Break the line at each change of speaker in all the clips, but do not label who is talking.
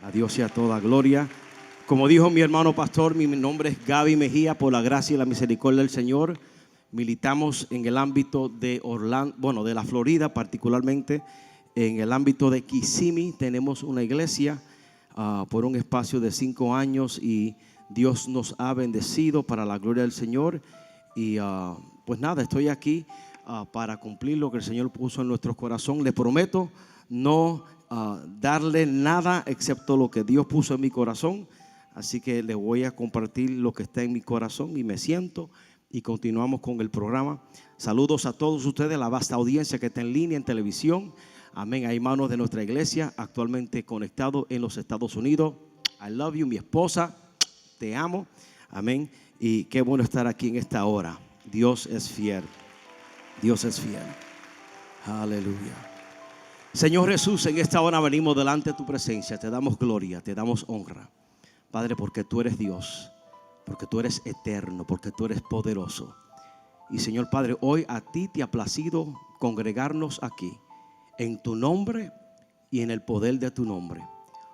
A Dios sea toda gloria. Como dijo mi hermano pastor, mi nombre es Gaby Mejía. Por la gracia y la misericordia del Señor, militamos en el ámbito de Orlando, de la Florida, particularmente en el ámbito de Kissimmee. Tenemos una iglesia por un espacio de 5 años y Dios nos ha bendecido para la gloria del Señor. Y pues nada, estoy aquí para cumplir lo que el Señor puso en nuestro corazón. Le prometo no darle nada excepto lo que Dios puso en mi corazón. Así que le voy a compartir lo que está en mi corazón y me siento y continuamos con el programa. Saludos a todos ustedes, la vasta audiencia que está en línea, en televisión. Amén. Hay hermanos de nuestra iglesia actualmente conectados en los Estados Unidos. I love you, mi esposa, te amo. Amén. Y qué bueno estar aquí en esta hora. Dios es fiel. Dios es fiel. Aleluya. Señor Jesús, en esta hora venimos delante de tu presencia. Te damos gloria, te damos honra, Padre, porque tú eres Dios, porque tú eres eterno, porque tú eres poderoso. Y Señor Padre, hoy a ti te ha placido congregarnos aquí en tu nombre y en el poder de tu nombre.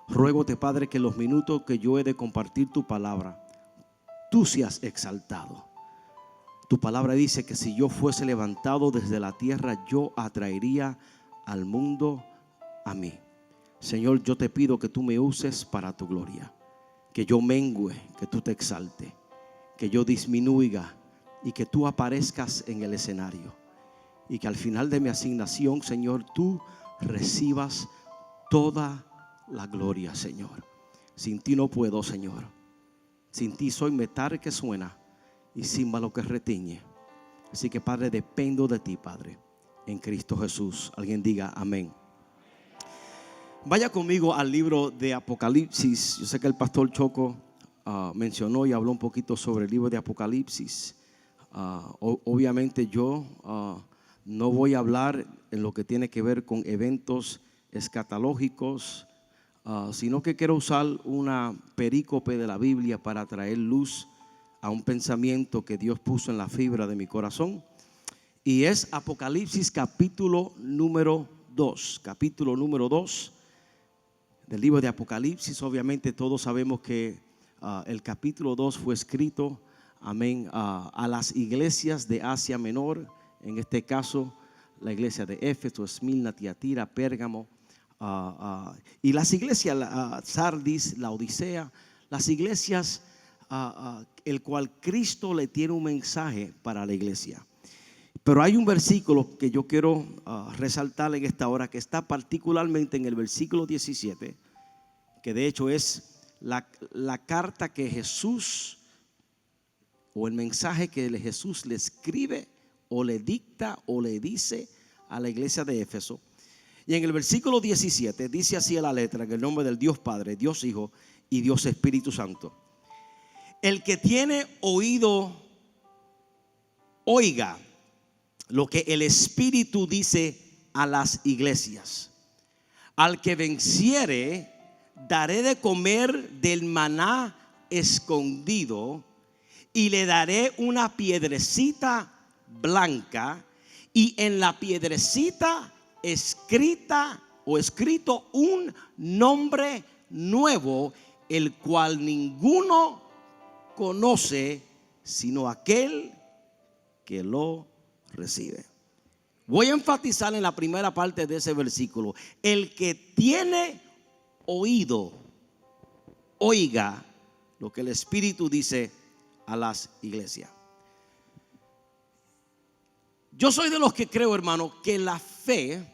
Ruégote, Padre, que en los minutos que yo he de compartir tu palabra, tú seas exaltado. Tu palabra dice que si yo fuese levantado desde la tierra, yo atraería al mundo a mí. Señor, yo te pido que tú me uses para tu gloria, que yo mengüe, que tú te exalte, que yo disminuya y que tú aparezcas en el escenario, y que al final de mi asignación, Señor, tú recibas toda la gloria, Señor. Sin ti no puedo, Señor. Sin ti soy metal que suena y címbalo que retiñe. Así que, Padre, dependo de ti, Padre, en Cristo Jesús. Alguien diga amén. Vaya conmigo al libro de Apocalipsis. Yo sé que el pastor Choco mencionó y habló un poquito sobre el libro de Apocalipsis. Obviamente yo no voy a hablar en lo que tiene que ver con eventos escatológicos, sino que quiero usar una perícope de la Biblia para traer luz a un pensamiento que Dios puso en la fibra de mi corazón. Y es Apocalipsis capítulo número 2. Capítulo número 2 del libro de Apocalipsis. Obviamente todos sabemos que el capítulo 2 fue escrito, amén, a las iglesias de Asia Menor. En este caso, la iglesia de Éfeso, Esmirna, Tiatira, Pérgamo. Y las iglesias, Sardis, Laodicea, las iglesias el cual Cristo le tiene un mensaje para la iglesia. Pero hay un versículo que yo quiero resaltar en esta hora, que está particularmente en el versículo 17, que de hecho es la carta que Jesús, o el mensaje que Jesús le escribe o le dicta o le dice a la iglesia de Éfeso. Y en el versículo 17 dice así la letra: en el nombre del Dios Padre, Dios Hijo y Dios Espíritu Santo. El que tiene oído, oiga lo que el Espíritu dice a las iglesias. Al que venciere, daré de comer del maná escondido, y le daré una piedrecita blanca, y en la piedrecita escrito un nombre nuevo, el cual ninguno conoce sino aquel que lo recibe. Voy a enfatizar en la primera parte de ese versículo: el que tiene oído, oiga lo que el Espíritu dice a las iglesias. Yo soy de los que creo, hermano, que la fe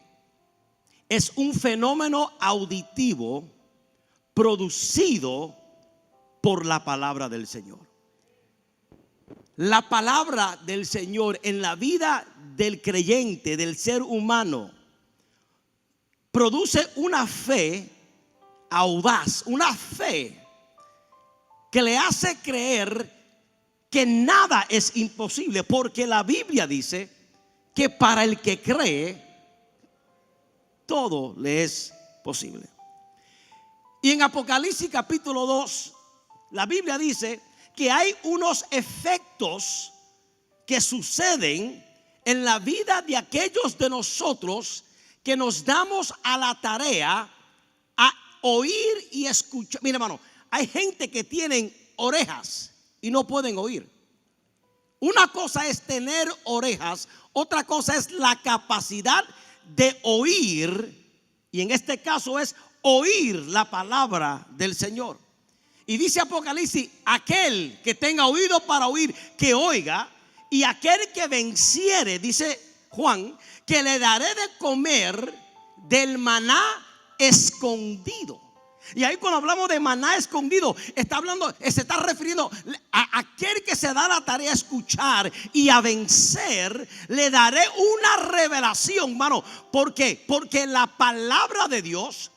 es un fenómeno auditivo producido por la palabra del Señor. La palabra del Señor en la vida del creyente, del ser humano, produce una fe audaz, una fe que le hace creer que nada es imposible, porque la Biblia dice que para el que cree todo le es posible. Y en Apocalipsis capítulo 2, la Biblia dice que hay unos efectos que suceden en la vida de aquellos de nosotros que nos damos a la tarea a oír y escuchar. Mira, hermano, hay gente que tienen orejas y no pueden oír. Una cosa es tener orejas, otra cosa es la capacidad de oír, y en este caso es oír la palabra del Señor. Y dice Apocalipsis: aquel que tenga oído para oír, que oiga, y aquel que venciere, dice Juan, que le daré de comer del maná escondido. Y ahí cuando hablamos de maná escondido, se está refiriendo a aquel que se da la tarea a escuchar y a vencer. Le daré una revelación, hermano. ¿Por qué? Porque la palabra de Dios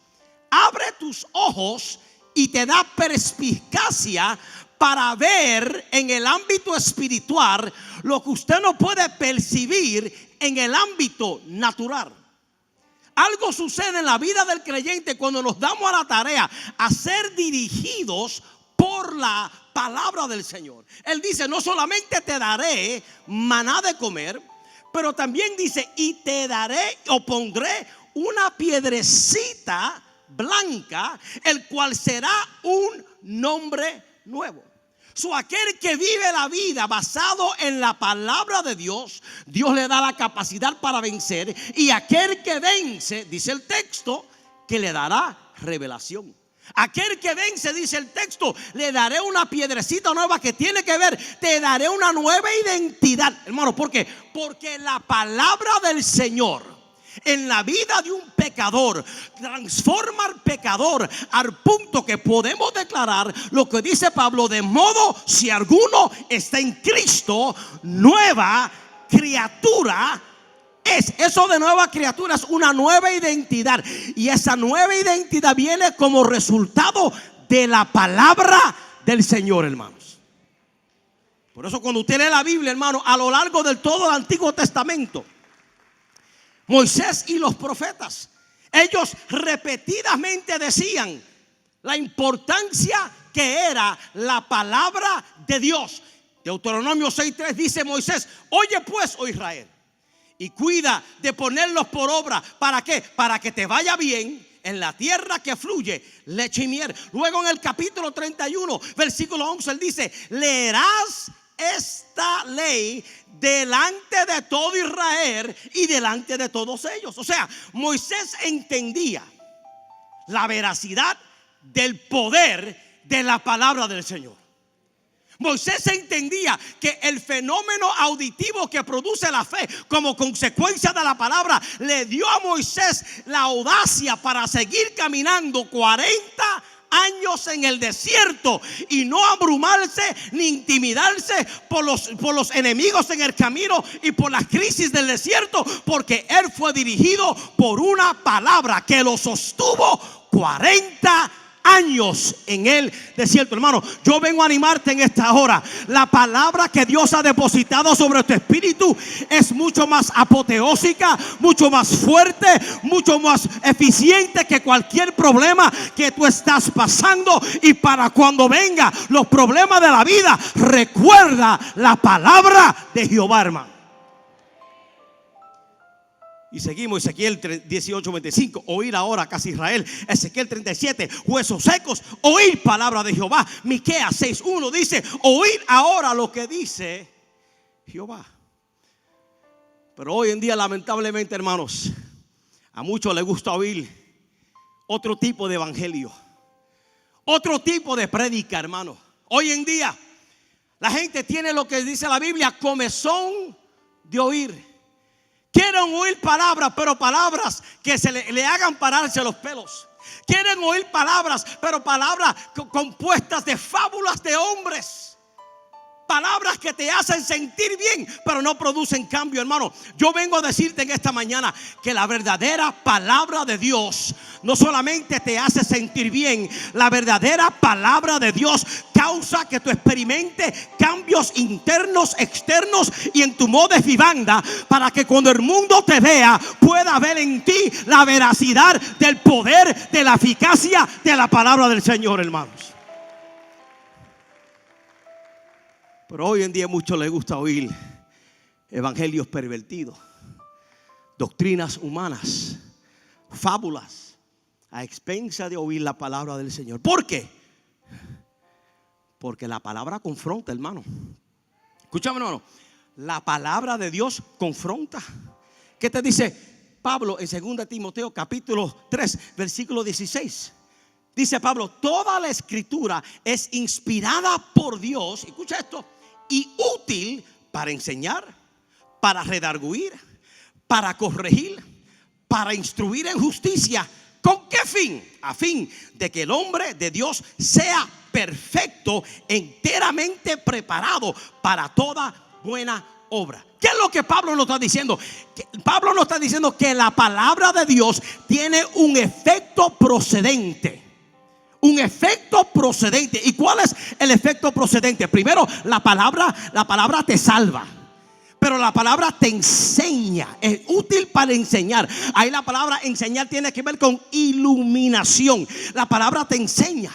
abre tus ojos y te da perspicacia para ver en el ámbito espiritual lo que usted no puede percibir en el ámbito natural. Algo sucede en la vida del creyente cuando nos damos a la tarea a ser dirigidos por la palabra del Señor. Él dice: no solamente te daré maná de comer, pero también dice: y te daré o pondré una piedrecita blanca, el cual será un nombre nuevo. Aquel que vive la vida basado en la palabra de Dios, Dios le da la capacidad para vencer. Y aquel que vence, dice el texto, que le dará revelación. Aquel que vence, dice el texto, le daré una piedrecita nueva, que tiene que ver, te daré una nueva identidad. Hermano, ¿por qué? Porque la palabra del Señor en la vida de un pecador transforma al pecador al punto que podemos declarar lo que dice Pablo: de modo, si alguno está en Cristo, nueva criatura es. Eso de nueva criatura es una nueva identidad, y esa nueva identidad viene como resultado de la palabra del Señor, hermanos. Por eso cuando usted lee la Biblia, hermano, a lo largo de todo el Antiguo Testamento, Moisés y los profetas, ellos repetidamente decían la importancia que era la palabra de Dios. Deuteronomio 6:3 dice Moisés: oye pues, oh Israel, y cuida de ponerlos por obra. ¿Para qué? Para que te vaya bien en la tierra que fluye leche y miel. Luego en el capítulo 31, versículo 11, él dice: leerás esta ley delante de todo Israel y delante de todos ellos. O sea, Moisés entendía la veracidad del poder de la palabra del Señor. Moisés entendía que el fenómeno auditivo que produce la fe como consecuencia de la palabra le dio a Moisés la audacia para seguir caminando 40 años en el desierto y no abrumarse ni intimidarse por los enemigos en el camino y por las crisis del desierto, porque él fue dirigido por una palabra que lo sostuvo 40 años en el desierto. Hermano, yo vengo a animarte en esta hora. La palabra que Dios ha depositado sobre tu espíritu es mucho más apoteósica, mucho más fuerte, mucho más eficiente que cualquier problema que tú estás pasando. Y para cuando vengan los problemas de la vida, recuerda la palabra de Jehová, hermano. Y seguimos, Ezequiel 18:25, oír ahora casa Israel. Ezequiel 37, huesos secos, oír palabra de Jehová. Miqueas 6:1 dice: oír ahora lo que dice Jehová. Pero hoy en día, lamentablemente, hermanos, a muchos les gusta oír otro tipo de evangelio, otro tipo de prédica, hermano. Hoy en día la gente tiene lo que dice la Biblia: comezón de oír. Quieren oír palabras, pero palabras que le hagan pararse los pelos. Quieren oír palabras, pero palabras compuestas de fábulas de hombres. Palabras que te hacen sentir bien, pero no producen cambio, hermano. Yo vengo a decirte en esta mañana que la verdadera palabra de Dios no solamente te hace sentir bien. La verdadera palabra de Dios causa que tú experimentes cambios internos, externos y en tu modus vivendi, para que cuando el mundo te vea pueda ver en ti la veracidad del poder, de la eficacia de la palabra del Señor, hermanos. Pero hoy en día a muchos les gusta oír evangelios pervertidos, doctrinas humanas, fábulas. a expensa de oír la palabra del Señor. ¿Por qué? Porque la palabra confronta, hermano. Escúchame, hermano. La palabra de Dios confronta. ¿Qué te dice Pablo en 2 Timoteo capítulo 3 versículo 16? Dice Pablo: toda la escritura es inspirada por Dios, escucha esto, y útil para enseñar, para redarguir, para corregir, para instruir en justicia. ¿Con qué fin? A fin de que el hombre de Dios sea perfecto, enteramente preparado para toda buena obra. ¿Qué es lo que Pablo nos está diciendo? Pablo nos está diciendo que la palabra de Dios tiene un efecto procedente. Un efecto procedente. ¿Y cuál es el efecto procedente? Primero, la palabra te salva. Pero la palabra te enseña, es útil para enseñar. Ahí la palabra enseñar tiene que ver con iluminación. La palabra te enseña,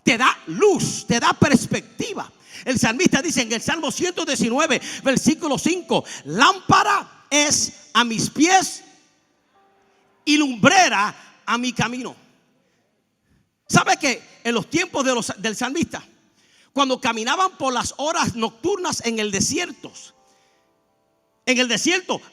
te da luz, te da perspectiva. El salmista dice en el Salmo 119, versículo 5: lámpara es a mis pies y lumbrera a mi camino. ¿Sabe que en los tiempos del salmista, cuando caminaban por las horas nocturnas en el desierto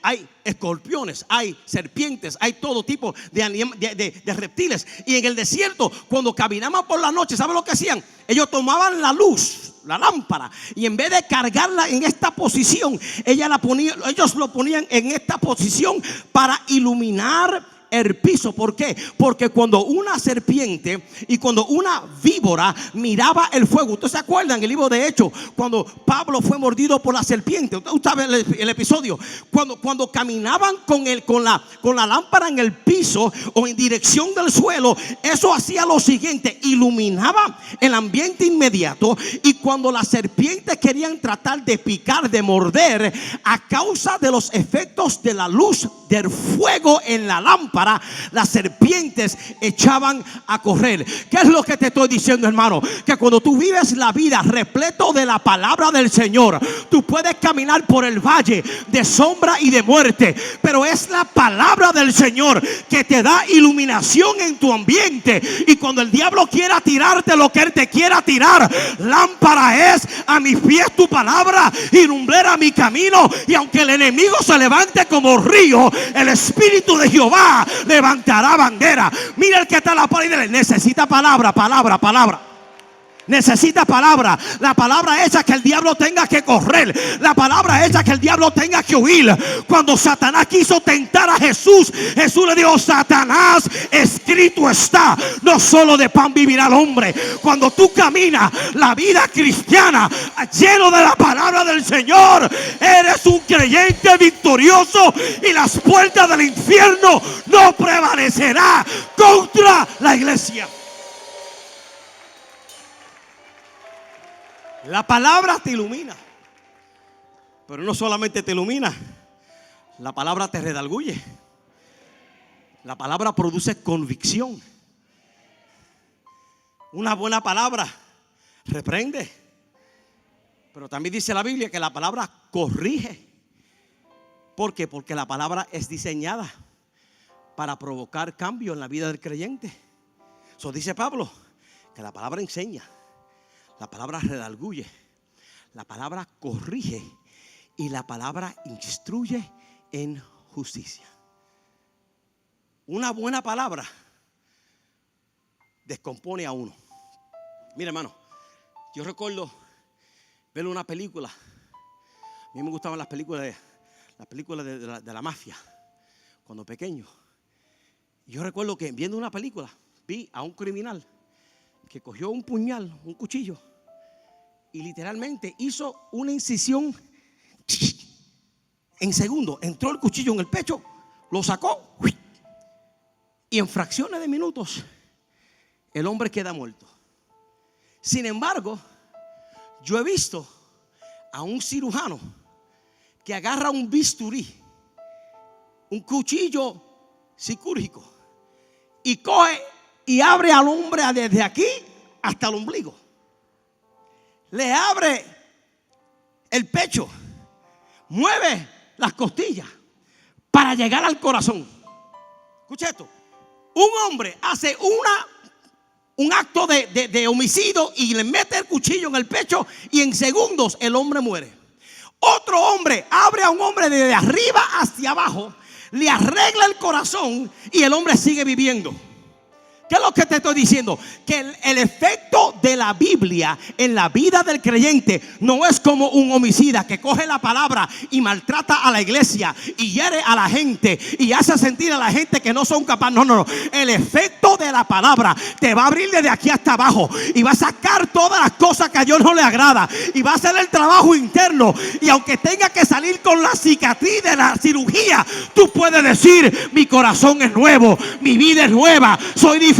hay escorpiones, hay serpientes, hay todo tipo de reptiles. Y en el desierto, cuando caminaban por la noche, ¿saben lo que hacían? Ellos tomaban la luz, la lámpara, y en vez de cargarla en esta posición, ellos lo ponían en esta posición para iluminar el piso. ¿Por qué? Porque cuando una serpiente y cuando una víbora miraba el fuego, ¿ustedes se acuerdan en el libro de Hechos cuando Pablo fue mordido por la serpiente? Usted sabe el episodio. Cuando caminaban con la lámpara en el piso o en dirección del suelo, eso hacía lo siguiente: iluminaba el ambiente inmediato. Y cuando las serpientes querían tratar de picar, de morder, a causa de los efectos de la luz del fuego en la lámpara, las serpientes echaban a correr. ¿Qué es lo que te estoy diciendo, hermano? Que cuando tú vives la vida repleto de la palabra del Señor, tú puedes caminar por el valle de sombra y de muerte, pero es la palabra del Señor que te da iluminación en tu ambiente. Y cuando el diablo quiera tirarte lo que él te quiera tirar, lámpara es a mis pies tu palabra y lumbrera mi camino. Y aunque el enemigo se levante como río, el Espíritu de Jehová levantará bandera. Mira el que está a la par y dile: necesita palabra. Necesita palabra. La palabra hecha que el diablo tenga que correr. La palabra hecha que el diablo tenga que huir. Cuando Satanás quiso tentar a Jesús, Jesús le dijo: Satanás, escrito está, no solo de pan vivirá el hombre. Cuando tú caminas la vida cristiana lleno de la palabra del Señor, eres un creyente victorioso, y las puertas del infierno no prevalecerán contra la iglesia. La palabra te ilumina, pero no solamente te ilumina, la palabra te redarguye. La palabra produce convicción. Una buena palabra reprende, pero también dice la Biblia que la palabra corrige. ¿Por qué? Porque la palabra es diseñada para provocar cambio en la vida del creyente. Eso dice Pablo, que la palabra enseña, la palabra redarguye, la palabra corrige y la palabra instruye en justicia. Una buena palabra descompone a uno. Mira, hermano, yo recuerdo ver una película. A mí me gustaban las películas de la mafia cuando pequeño. Yo recuerdo que viendo una película vi a un criminal que cogió un puñal, un cuchillo, y literalmente hizo una incisión en segundos. Entró el cuchillo en el pecho, lo sacó, y en fracciones de minutos el hombre queda muerto. Sin embargo, yo he visto a un cirujano que agarra un bisturí, un cuchillo quirúrgico, y coge y abre al hombre desde aquí hasta el ombligo. Le abre el pecho, mueve las costillas para llegar al corazón. Escucha esto. Un hombre hace un acto de homicidio y le mete el cuchillo en el pecho y en segundos el hombre muere. Otro hombre abre a un hombre desde arriba hacia abajo, le arregla el corazón y el hombre sigue viviendo. ¿Qué es lo que te estoy diciendo? Que el efecto de la Biblia en la vida del creyente no es como un homicida que coge la palabra y maltrata a la iglesia y hiere a la gente y hace sentir a la gente que no son capaces. No. El efecto de la palabra te va a abrir desde aquí hasta abajo y va a sacar todas las cosas que a Dios no le agrada y va a hacer el trabajo interno. Y aunque tenga que salir con la cicatriz de la cirugía, tú puedes decir: mi corazón es nuevo, mi vida es nueva, soy diferente.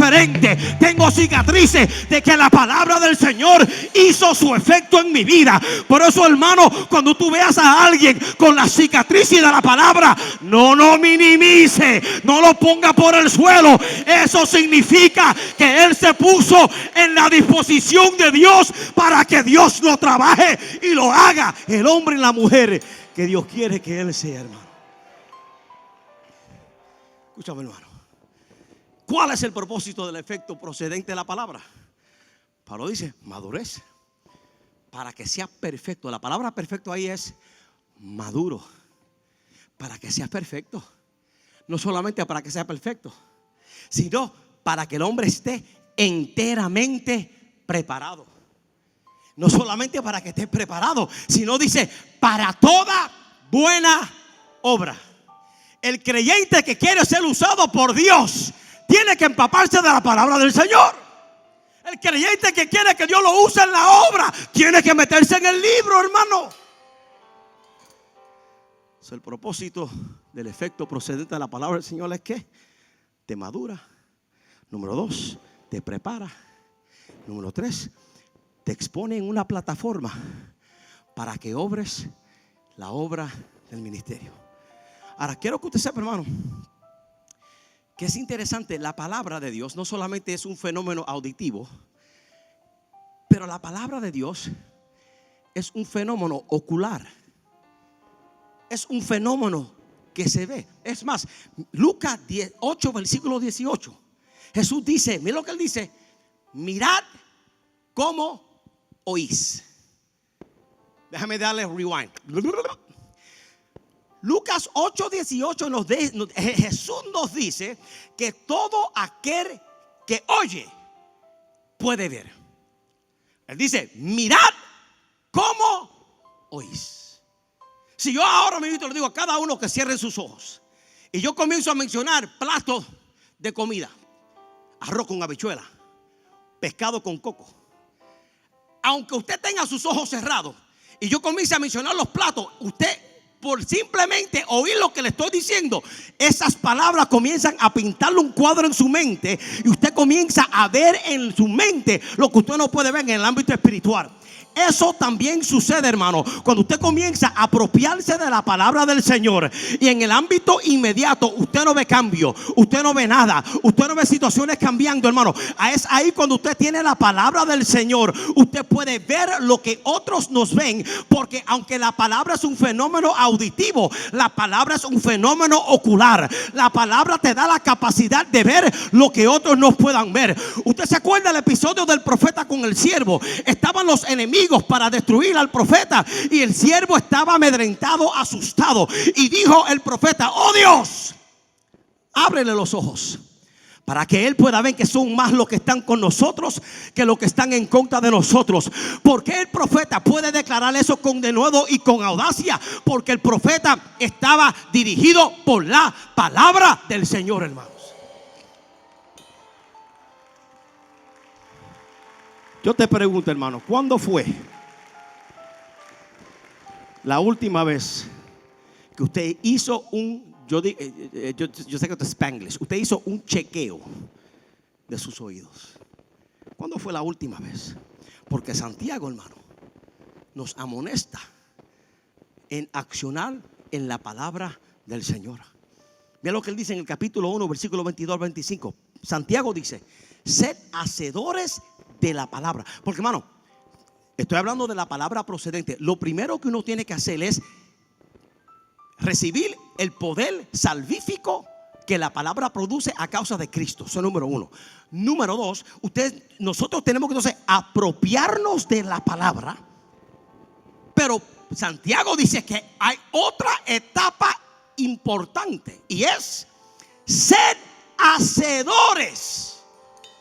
Tengo cicatrices de que la palabra del Señor hizo su efecto en mi vida. Por eso, hermano, cuando tú veas a alguien con la cicatrices de la palabra, no lo minimice, no lo ponga por el suelo. Eso significa que él se puso en la disposición de Dios para que Dios lo trabaje y lo haga el hombre y la mujer que Dios quiere que él sea, hermano. Escúchame, hermano. ¿Cuál es el propósito del efecto procedente de la palabra? Pablo dice: madurez, para que seas perfecto. La palabra perfecto ahí es maduro. Para que seas perfecto. No solamente para que seas perfecto, sino para que el hombre esté enteramente preparado. No solamente para que estés preparado, sino dice: para toda buena obra. El creyente que quiere ser usado por Dios tiene que empaparse de la palabra del Señor. El creyente que quiere que Dios lo use en la obra tiene que meterse en el libro, hermano. El propósito del efecto procedente de la palabra del Señor es que te madura. Número 2, te prepara. Número 3, te expone en una plataforma para que obres la obra del ministerio. Ahora quiero que usted sepa, hermano, que es interesante. La palabra de Dios no solamente es un fenómeno auditivo, pero la palabra de Dios es un fenómeno ocular. Es un fenómeno que se ve. Es más, Lucas 8, versículo 18. Jesús dice, mira lo que él dice: mirad cómo oís. Déjame darle rewind. Lucas 8:18 Jesús nos dice que todo aquel que oye puede ver. Él dice: mirad cómo oís. Si yo ahora mismo le digo a cada uno que cierre sus ojos y yo comienzo a mencionar platos de comida: arroz con habichuela, pescado con coco. Aunque usted tenga sus ojos cerrados y yo comience a mencionar los platos, usted, por simplemente oír lo que le estoy diciendo, esas palabras comienzan a pintarle un cuadro en su mente y usted comienza a ver en su mente lo que usted no puede ver en el ámbito espiritual. Eso también sucede, hermano, cuando usted comienza a apropiarse de la palabra del Señor y en el ámbito inmediato usted no ve cambio, usted no ve nada, usted no ve situaciones cambiando, hermano. Es ahí cuando usted tiene la palabra del Señor, usted puede ver lo que otros nos ven, porque aunque la palabra es un fenómeno auditivo, la palabra es un fenómeno ocular. La palabra te da la capacidad de ver lo que otros no puedan ver. Usted se acuerda del episodio del profeta con el siervo. Estaban los enemigos para destruir al profeta y el siervo estaba amedrentado, asustado, y dijo el profeta: oh Dios, ábrele los ojos para que él pueda ver que son más los que están con nosotros que los que están en contra de nosotros. Porque el profeta puede declarar eso con denuedo y con audacia, porque el profeta estaba dirigido por la palabra del Señor, hermanos. Yo te pregunto, hermano, ¿cuándo fue la última vez que usted hizo yo sé que esto es Spanglish, usted hizo un chequeo de sus oídos? ¿Cuándo fue la última vez? Porque Santiago, hermano, nos amonesta en accionar en la palabra del Señor. Mira lo que él dice en el capítulo 1, versículo 22 al 25. Santiago dice: sed hacedores de la palabra. Porque, hermano, estoy hablando de la palabra procedente. Lo primero que uno tiene que hacer es recibir el poder salvífico que la palabra produce a causa de Cristo. Eso es número uno. Número dos, nosotros tenemos que entonces apropiarnos de la palabra. Pero Santiago dice que hay otra etapa importante, y es ser hacedores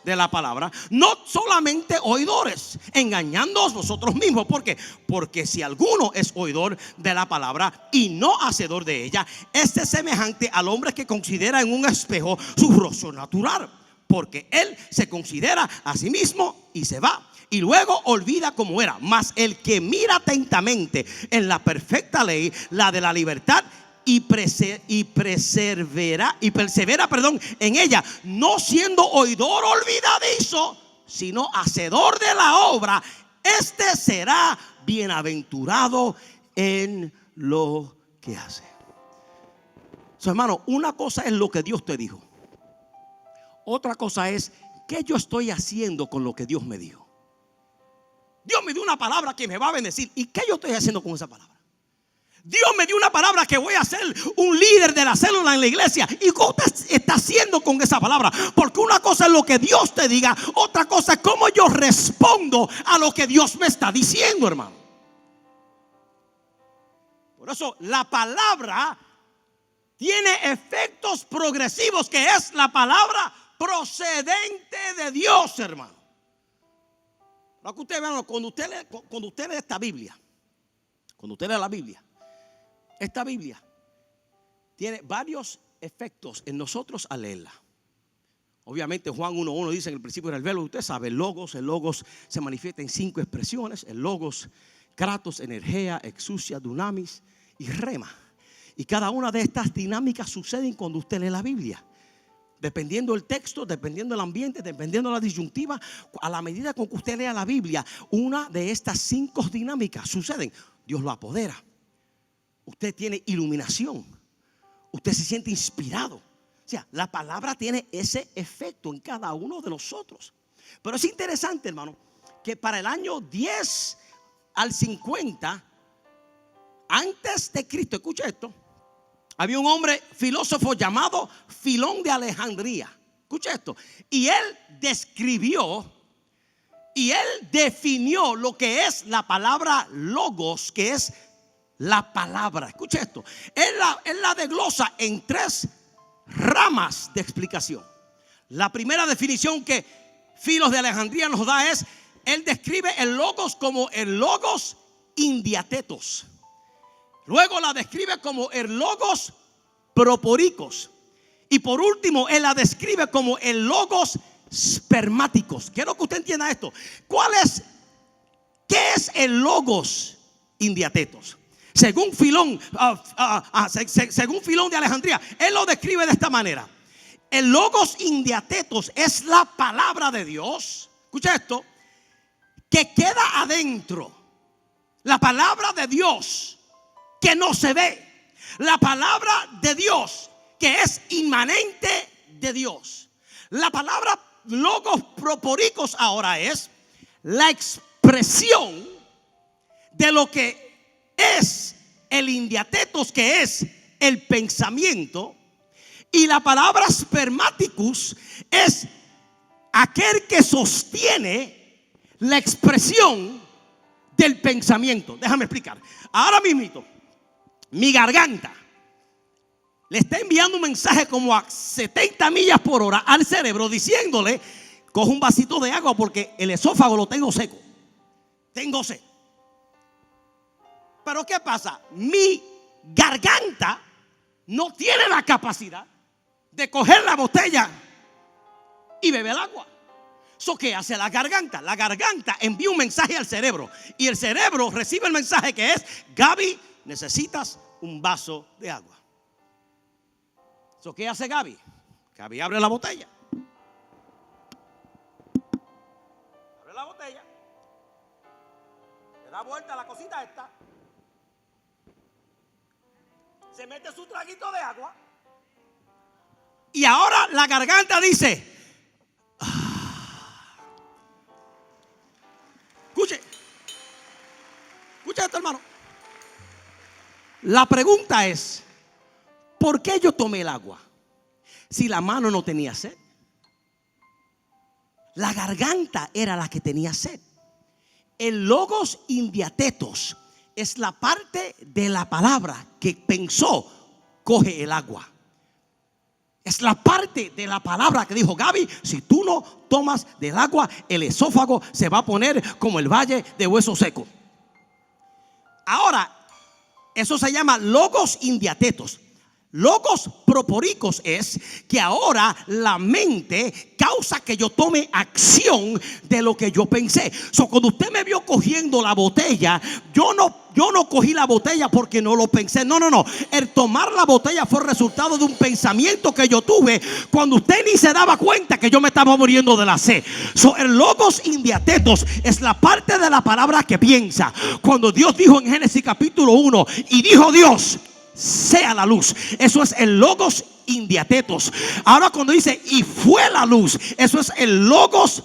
de la palabra, no solamente oidores, engañándonos nosotros mismos. ¿Por qué? Porque si alguno es oidor de la palabra y no hacedor de ella, este es semejante al hombre que considera en un espejo su rostro natural, porque él se considera a sí mismo y se va, y luego olvida cómo era. Mas el que mira atentamente en la perfecta ley, la de la libertad, y persevera en ella, no siendo oidor olvidadizo, sino hacedor de la obra, este será bienaventurado en lo que hace. Hermano, una cosa es lo que Dios te dijo, otra cosa es qué yo estoy haciendo con lo que Dios me dijo. Dios me dio una palabra que me va a bendecir, ¿y qué yo estoy haciendo con esa palabra? Dios me dio una palabra que voy a ser un líder de la célula en la iglesia, ¿y qué usted está haciendo con esa palabra? Porque una cosa es lo que Dios te diga, otra cosa es cómo yo respondo a lo que Dios me está diciendo, hermano. Por eso la palabra tiene efectos progresivos, que es la palabra procedente de Dios, hermano. Para que usted vea, cuando usted lee esta Biblia, cuando usted lee la Biblia, esta Biblia tiene varios efectos en nosotros al leerla. Obviamente Juan 1:1 dice: en el principio era el verbo. Usted sabe, el logos se manifiesta en 5 expresiones: el logos, kratos, energía, exousia, dunamis y rema. Y cada una de estas dinámicas suceden cuando usted lee la Biblia, dependiendo del texto, dependiendo del ambiente, dependiendo de la disyuntiva. A la medida con que usted lea la Biblia, una de estas 5 dinámicas suceden. Dios lo apodera, usted tiene iluminación, usted se siente inspirado. O sea, la palabra tiene ese efecto en cada uno de nosotros. Pero es interesante, hermano, que para el año 10 al 50 antes de Cristo, escucha esto, había un hombre filósofo llamado Filón de Alejandría. Escucha esto. Y él describió y él definió lo que es la palabra logos, que es la palabra. Escucha esto. Él la desglosa en 3 ramas de explicación. La primera definición que Filos de Alejandría nos da es: él describe el logos como el logos indiatetos. Luego la describe como el logos proporicos. Y por último, él la describe como el logos spermáticos. Quiero que usted entienda esto. ¿Qué es el logos indiatetos? Según Filón de Alejandría, él lo describe de esta manera: el logos indiatetos es la palabra de Dios. Escucha esto, que queda adentro. La palabra de Dios que no se ve. La palabra de Dios que es inmanente de Dios. La palabra logos proporicos ahora es la expresión de lo que es el indiatetos, que es el pensamiento. Y la palabra spermaticus es aquel que sostiene la expresión del pensamiento. Déjame explicar. Ahora mismo mi garganta le está enviando un mensaje como a 70 millas por hora al cerebro, diciéndole: coge un vasito de agua porque el esófago lo tengo seco, tengo sed. Pero ¿qué pasa? Mi garganta no tiene la capacidad de coger la botella y beber agua. ¿So qué hace la garganta? La garganta envía un mensaje al cerebro, y el cerebro recibe el mensaje que es: Gaby, necesitas un vaso de agua. ¿So qué hace Gaby? Gaby abre la botella. Abre la botella, le da vuelta a la cosita esta, se mete su traguito de agua, y ahora la garganta dice: escuche esto, hermano. La pregunta es: ¿por qué yo tomé el agua? si la mano no tenía sed? La garganta era la que tenía sed. El logos indiatetos es la parte de la palabra que pensó, coge el agua. Es la parte de la palabra que dijo: Gaby, si tú no tomas del agua, el esófago se va a poner como el valle de hueso seco. Ahora, eso se llama logos indiatetos. Logos proporicos es que ahora la mente causa que yo tome acción de lo que yo pensé. Cuando usted me vio cogiendo la botella, yo no cogí la botella porque no lo pensé. No. El tomar la botella fue el resultado de un pensamiento que yo tuve cuando usted ni se daba cuenta que yo me estaba muriendo de la sed. El logos indiatetos es la parte de la palabra que piensa. Cuando Dios dijo en Génesis capítulo 1, y dijo Dios: sea la luz. Eso es el logos indiatetos. Ahora cuando dice y fue la luz, eso es el logos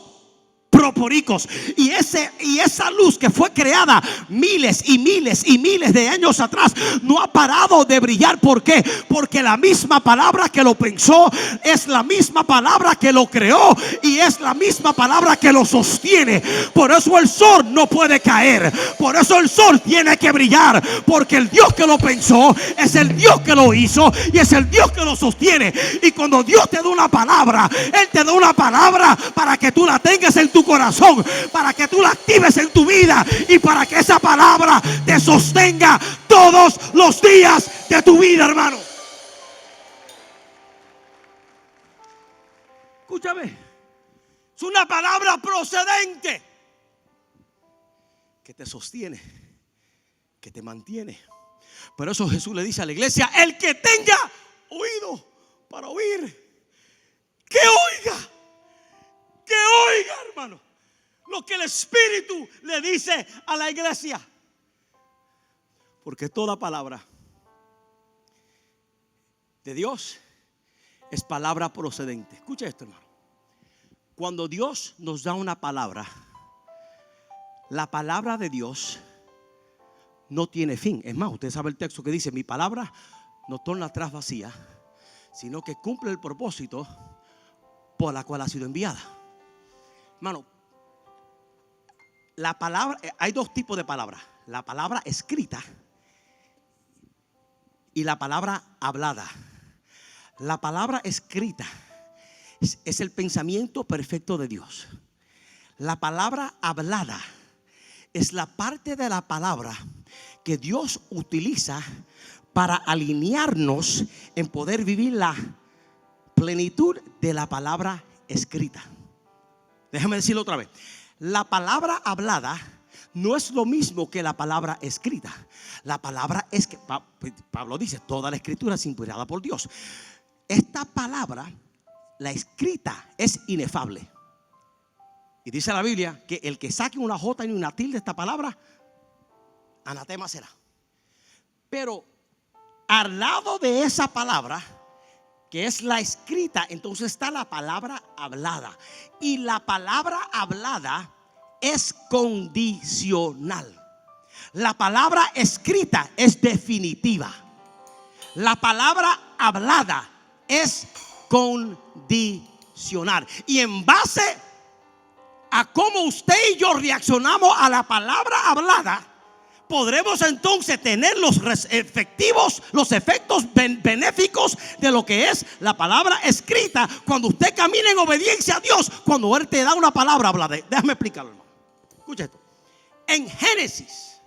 proporicos. Y esa luz que fue creada miles y miles y miles de años atrás no ha parado de brillar. ¿Por qué? Porque la misma palabra que lo pensó es la misma palabra que lo creó y es la misma palabra que lo sostiene. Por eso el sol no puede caer, por eso el sol tiene que brillar, porque el Dios que lo pensó es el Dios que lo hizo y es el Dios que lo sostiene. Y cuando Dios te da una palabra, Él te da una palabra para que tú la tengas en tu corazón, para que tú la actives en tu vida y para que esa palabra te sostenga todos los días de tu vida, hermano. Escúchame, es una palabra procedente que te sostiene, que te mantiene. Por eso Jesús le dice a la iglesia: el que tenga oído para oír, que oiga. Que oiga, hermano, lo que el Espíritu le dice a la iglesia. Porque toda palabra de Dios es palabra procedente. Escucha esto, hermano. Cuando Dios nos da una palabra, la palabra de Dios no tiene fin. Es más, usted sabe el texto que dice: mi palabra no torna atrás vacía, sino que cumple el propósito por la cual ha sido enviada. Hermano, la palabra, hay dos tipos de palabras: la palabra escrita y la palabra hablada. La palabra escrita es el pensamiento perfecto de Dios. La palabra hablada es la parte de la palabra que Dios utiliza para alinearnos en poder vivir la plenitud de la palabra escrita. Déjame decirlo otra vez. La palabra hablada no es lo mismo que la palabra escrita. La palabra es que Pablo dice: toda la escritura es inspirada por Dios. Esta palabra, la escrita, es inefable. Y dice la Biblia que el que saque una jota y una tilde de esta palabra, anatema será. Pero al lado de esa palabra, que es la escrita, entonces está la palabra hablada. Y la palabra hablada es condicional. La palabra escrita es definitiva. La palabra hablada es condicional. Y en base a cómo usted y yo reaccionamos a la palabra hablada, podremos entonces tener los efectos benéficos de lo que es la palabra escrita. Cuando usted camina en obediencia a Dios, cuando Él te da una palabra hablada. Déjame explicarlo, hermano. Escucha esto. En Génesis,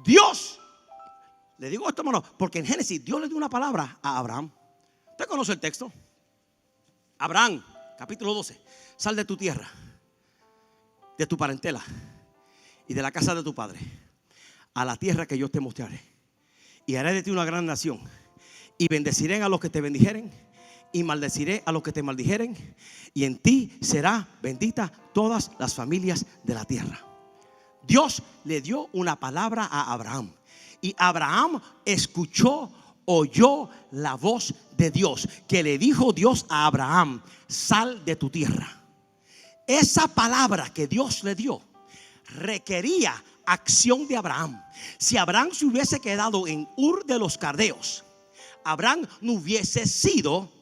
Dios, le digo esto, hermano, porque en Génesis Dios le dio una palabra a Abraham. ¿Usted conoce el texto? Abraham, capítulo 12. Sal de tu tierra, de tu parentela y de la casa de tu padre, a la tierra que yo te mostraré, y haré de ti una gran nación, y bendeciré a los que te bendijeren, y maldeciré a los que te maldijeren, y en ti será bendita todas las familias de la tierra. Dios le dio una palabra a Abraham, y Abraham escuchó, oyó la voz de Dios, que le dijo Dios a Abraham: sal de tu tierra. Esa palabra que Dios le dio requería acción de Abraham. Si Abraham se hubiese quedado en Ur de los Caldeos, Abraham no hubiese sido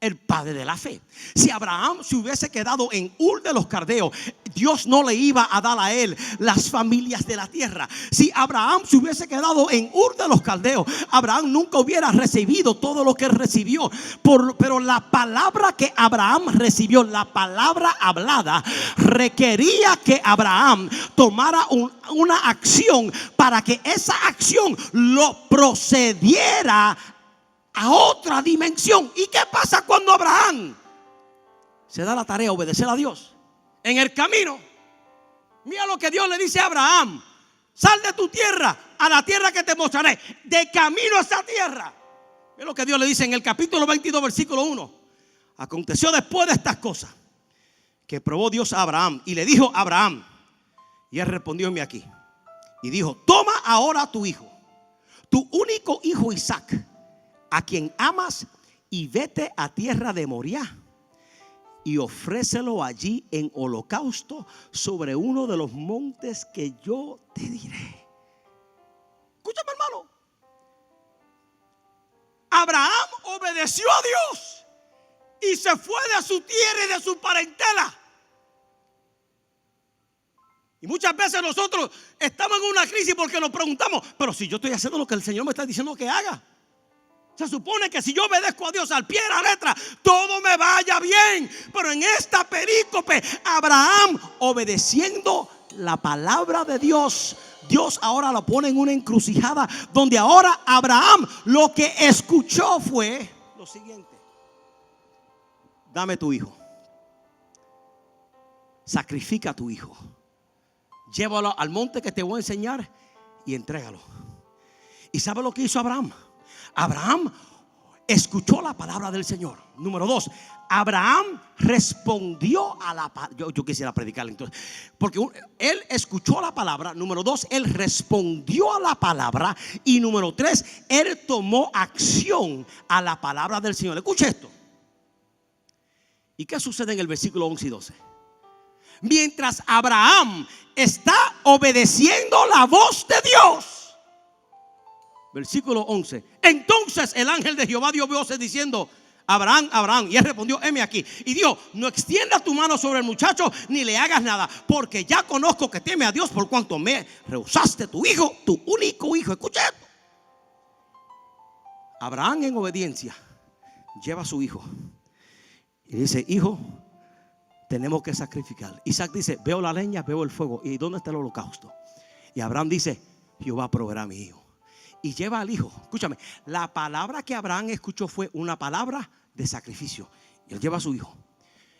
el padre de la fe. Si Abraham se hubiese quedado en Ur de los Caldeos, Dios no le iba a dar a él las familias de la tierra. Si Abraham se hubiese quedado en Ur de los Caldeos, Abraham nunca hubiera recibido todo lo que él recibió. Pero la palabra que Abraham recibió, la palabra hablada, requería que Abraham tomara una acción para que esa acción lo procediera a otra dimensión. ¿Y qué pasa cuando Abraham se da la tarea de obedecer a Dios? En el camino, mira lo que Dios le dice a Abraham: sal de tu tierra a la tierra que te mostraré. De camino a esa tierra, mira lo que Dios le dice en el capítulo 22 versículo 1. Aconteció después de estas cosas que probó Dios a Abraham y le dijo a Abraham, y él respondió: heme aquí. Y dijo: toma ahora tu hijo, tu único hijo Isaac, a quien amas, y vete a tierra de Moriah y ofrécelo allí en holocausto sobre uno de los montes que yo te diré. Escúchame, hermano. Abraham obedeció a Dios y se fue de su tierra y de su parentela. Y muchas veces nosotros estamos en una crisis porque nos preguntamos: pero si yo estoy haciendo lo que el Señor me está diciendo que haga. Se supone que si yo obedezco a Dios al pie de la letra, todo me vaya bien. Pero en esta perícope, Abraham, obedeciendo la palabra de Dios, Dios ahora lo pone en una encrucijada donde ahora Abraham lo que escuchó fue lo siguiente: dame tu hijo, sacrifica a tu hijo, llévalo al monte que te voy a enseñar y entrégalo. ¿Y sabe lo que hizo Abraham? Abraham escuchó la palabra del Señor. Número 2, Abraham respondió a la palabra. Yo quisiera predicarle entonces, porque él escuchó la palabra. Número 2, él respondió a la palabra. Y número 3, él tomó acción a la palabra del Señor. Escuche esto. ¿Y qué sucede en el versículo 11 y 12? Mientras Abraham está obedeciendo la voz de Dios, versículo 11. Entonces el ángel de Jehová dio voces diciendo: Abraham, Abraham. Y él respondió: heme aquí. Y dijo: no extiendas tu mano sobre el muchacho ni le hagas nada, porque ya conozco que teme a Dios, por cuanto me rehusaste tu hijo, tu único hijo. Escucha esto. Abraham, en obediencia, lleva a su hijo y dice: hijo, tenemos que sacrificar. Isaac dice: veo la leña, veo el fuego, ¿y dónde está el holocausto? Y Abraham dice: Jehová proveerá a mi hijo. Y lleva al hijo. Escúchame, la palabra que Abraham escuchó fue una palabra de sacrificio. Y él lleva a su hijo.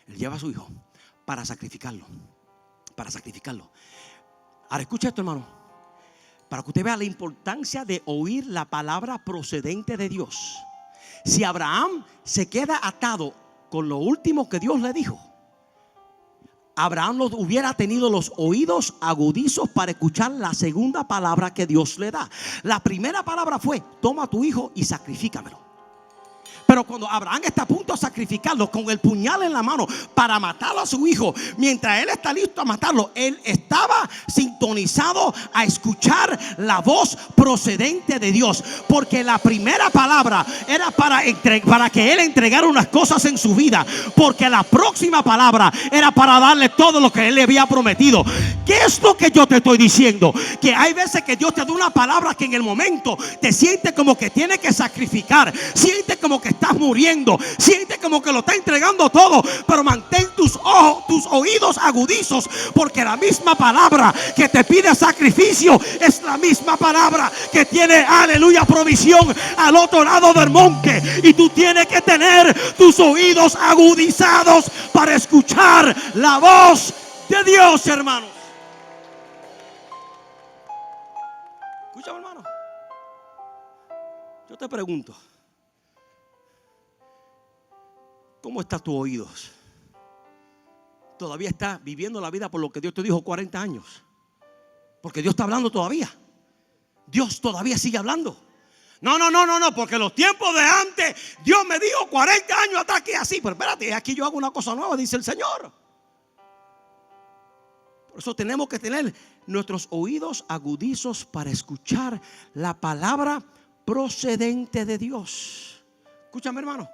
Él lleva a su hijo para sacrificarlo. Para sacrificarlo. Ahora escucha esto, hermano, para que usted vea la importancia de oír la palabra procedente de Dios. Si Abraham se queda atado con lo último que Dios le dijo, Abraham no hubiera tenido los oídos agudizos para escuchar la segunda palabra que Dios le da. La primera palabra fue: toma a tu hijo y sacrifícamelo. Pero cuando Abraham está a punto de sacrificarlo, con el puñal en la mano para matar a su hijo, mientras él está listo a matarlo, él estaba sintonizado a escuchar la voz procedente de Dios. Porque la primera palabra era para que él entregara unas cosas en su vida, porque la próxima palabra era para darle todo lo que él le había prometido. ¿Qué es lo que yo te estoy diciendo? Que hay veces que Dios te da una palabra que en el momento te sientes como que tienes que sacrificar, sientes como que estás muriendo, sientes como que lo está entregando todo, pero mantén tus ojos, tus oídos agudizos, porque la misma palabra que te pide sacrificio es la misma palabra que tiene, aleluya, provisión al otro lado del monte. Y tú tienes que tener tus oídos agudizados para escuchar la voz de Dios, hermanos. Escúchame, hermano, yo te pregunto: ¿cómo están tus oídos? ¿Todavía estás viviendo la vida por lo que Dios te dijo 40 años? Porque Dios está hablando todavía. Dios todavía sigue hablando. No, porque los tiempos de antes Dios me dijo 40 años atrás que así. Pero espérate, aquí yo hago una cosa nueva, dice el Señor. Por eso tenemos que tener nuestros oídos agudizos para escuchar la palabra procedente de Dios. Escúchame, hermano.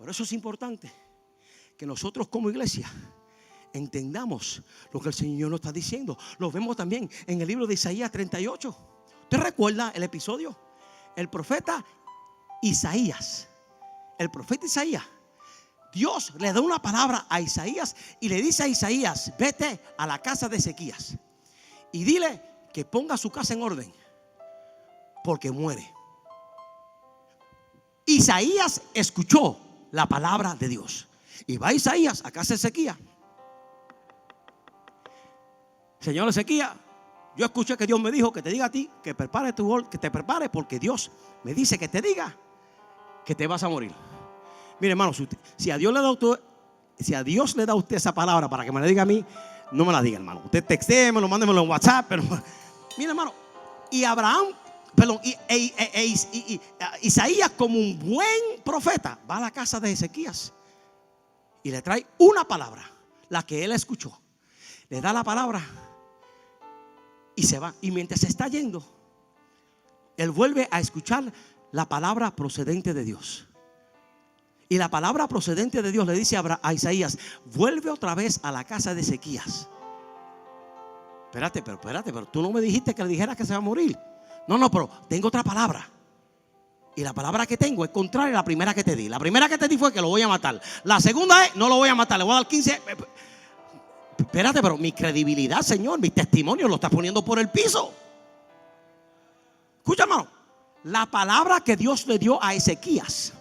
Por eso es importante que nosotros como iglesia entendamos lo que el Señor nos está diciendo. Lo vemos también en el libro de Isaías 38. ¿Usted recuerda el episodio? El profeta Isaías. El profeta Isaías. Dios le da una palabra a Isaías y le dice a Isaías: vete a la casa de Ezequías y dile que ponga su casa en orden, porque muere. Isaías escuchó la palabra de Dios. Y va Isaías a casa de Ezequías. Señor Ezequías, yo escuché que Dios me dijo que te diga a ti que que te prepare, porque Dios me dice que te diga que te vas a morir. Mire, hermano, si a Dios le da a usted esa palabra para que me la diga a mí, no me la diga, hermano. Usted textémelo, mándemelo en WhatsApp. Pero mire, hermano, y Isaías, como un buen profeta, va a la casa de Ezequías y le trae una palabra, la que él escuchó. Le da la palabra y se va. Y mientras se está yendo, él vuelve a escuchar la palabra procedente de Dios. Y la palabra procedente de Dios le dice a Isaías: vuelve otra vez a la casa de Ezequías. Espérate, pero tú no me dijiste que le dijera que se va a morir. No, pero tengo otra palabra. Y la palabra que tengo es contraria a la primera que te di. La primera que te di fue que lo voy a matar. La segunda es: no lo voy a matar, le voy a dar 15. Espérate, pero mi credibilidad, Señor, mi testimonio lo estás poniendo por el piso. Escucha, hermano, la palabra que Dios le dio a Ezequías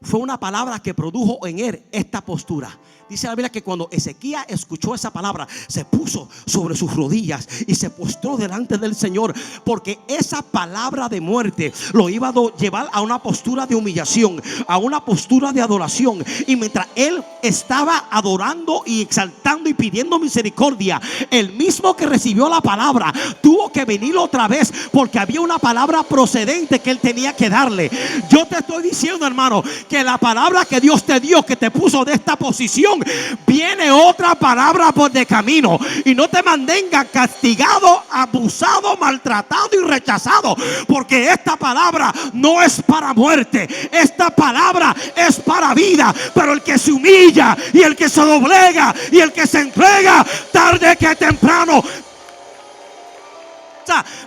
fue una palabra que produjo en él esta postura. Dice la Biblia que cuando Ezequías escuchó esa palabra, se puso sobre sus rodillas y se postró delante del Señor, porque esa palabra de muerte lo iba a llevar a una postura de humillación, a una postura de adoración. Y mientras él estaba adorando y exaltando y pidiendo misericordia, el mismo que recibió la palabra tuvo que venir otra vez, porque había una palabra procedente que él tenía que darle. Yo te estoy diciendo, hermano, que la palabra que Dios te dio, que te puso de esta posición, viene otra palabra por de camino, y no te mantenga castigado, abusado, maltratado y rechazado, porque esta palabra no es para muerte, esta palabra es para vida. Pero el que se humilla y el que se doblega y el que se entrega, tarde que temprano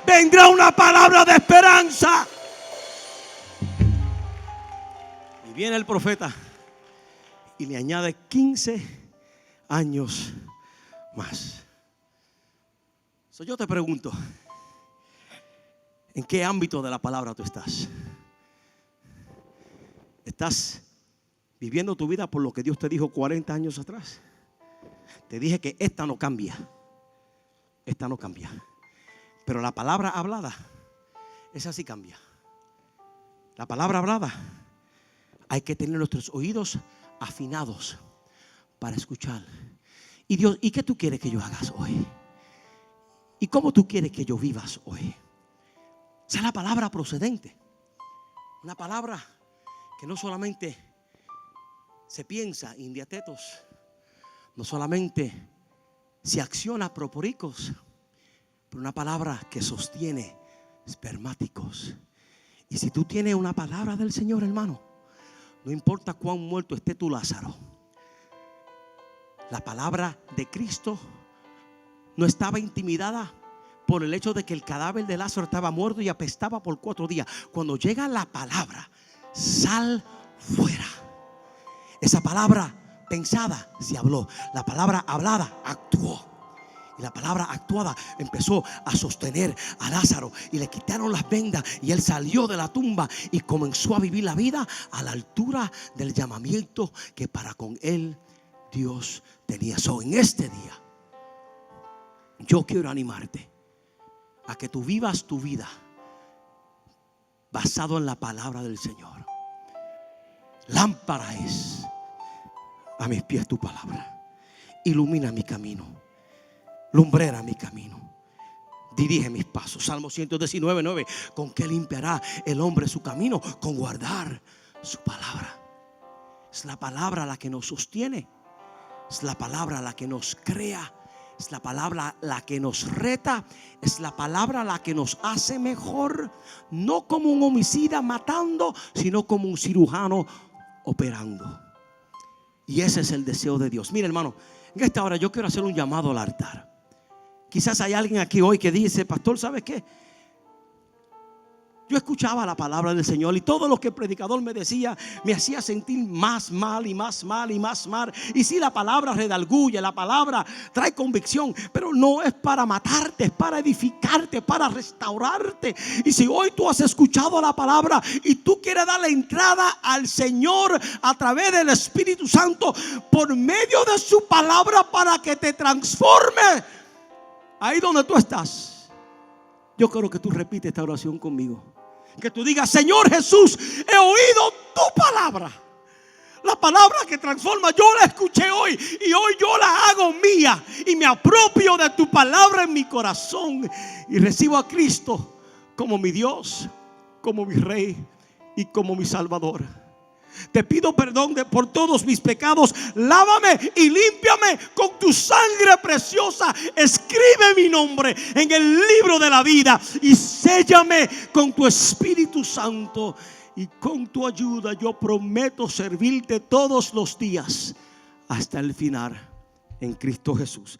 vendrá una palabra de esperanza. Y viene el profeta y le añade 15 años más. Yo te pregunto, ¿en qué ámbito de la palabra tú estás? ¿Estás viviendo tu vida por lo que Dios te dijo 40 años atrás? Te dije que esta no cambia. Esta no cambia. Pero la palabra hablada, esa sí cambia. La palabra hablada, hay que tener nuestros oídos afinados para escuchar. Y Dios, ¿y qué tú quieres que yo hagas hoy? ¿Y cómo tú quieres que yo vivas hoy? Esa es la palabra procedente. Una palabra que no solamente se piensa indiatetos, no solamente se acciona proporicos, pero una palabra que sostiene espermáticos. Y si tú tienes una palabra del Señor, hermano, no importa cuán muerto esté tu Lázaro, la palabra de Cristo no estaba intimidada por el hecho de que el cadáver de Lázaro estaba muerto y apestaba por 4 días. Cuando llega la palabra, sal fuera. Esa palabra pensada se habló. La palabra hablada actuó. Y la palabra actuada empezó a sostener a Lázaro, y le quitaron las vendas y él salió de la tumba y comenzó a vivir la vida a la altura del llamamiento que para con él Dios tenía. En este día yo quiero animarte a que tú vivas tu vida basado en la palabra del Señor. Lámpara es a mis pies tu palabra, ilumina mi camino, lumbrera mi camino, dirige mis pasos. Salmo 119:9. ¿Con qué limpiará el hombre su camino? Con guardar su palabra. Es la palabra la que nos sostiene, es la palabra la que nos crea, es la palabra la que nos reta, es la palabra la que nos hace mejor, no como un homicida matando, sino como un cirujano operando. Y ese es el deseo de Dios. Mira, hermano, en esta hora yo quiero hacer un llamado al altar. Quizás hay alguien aquí hoy que dice: pastor, ¿sabes qué? Yo escuchaba la palabra del Señor y todo lo que el predicador me decía me hacía sentir más mal y más mal y más mal. Y sí, la palabra redarguye, la palabra trae convicción, pero no es para matarte, es para edificarte, para restaurarte. Y si hoy tú has escuchado la palabra y tú quieres darle entrada al Señor a través del Espíritu Santo por medio de su palabra para que te transforme, ahí donde tú estás, yo quiero que tú repites esta oración conmigo. Que tú digas: Señor Jesús, he oído tu palabra, la palabra que transforma. Yo la escuché hoy y hoy yo la hago mía y me apropio de tu palabra en mi corazón y recibo a Cristo como mi Dios, como mi Rey y como mi Salvador. Te pido perdón por todos mis pecados. Lávame y límpiame con tu sangre preciosa. Escribe mi nombre en el libro de la vida y séllame con tu Espíritu Santo. Y con tu ayuda yo prometo servirte todos los días hasta el final, en Cristo Jesús.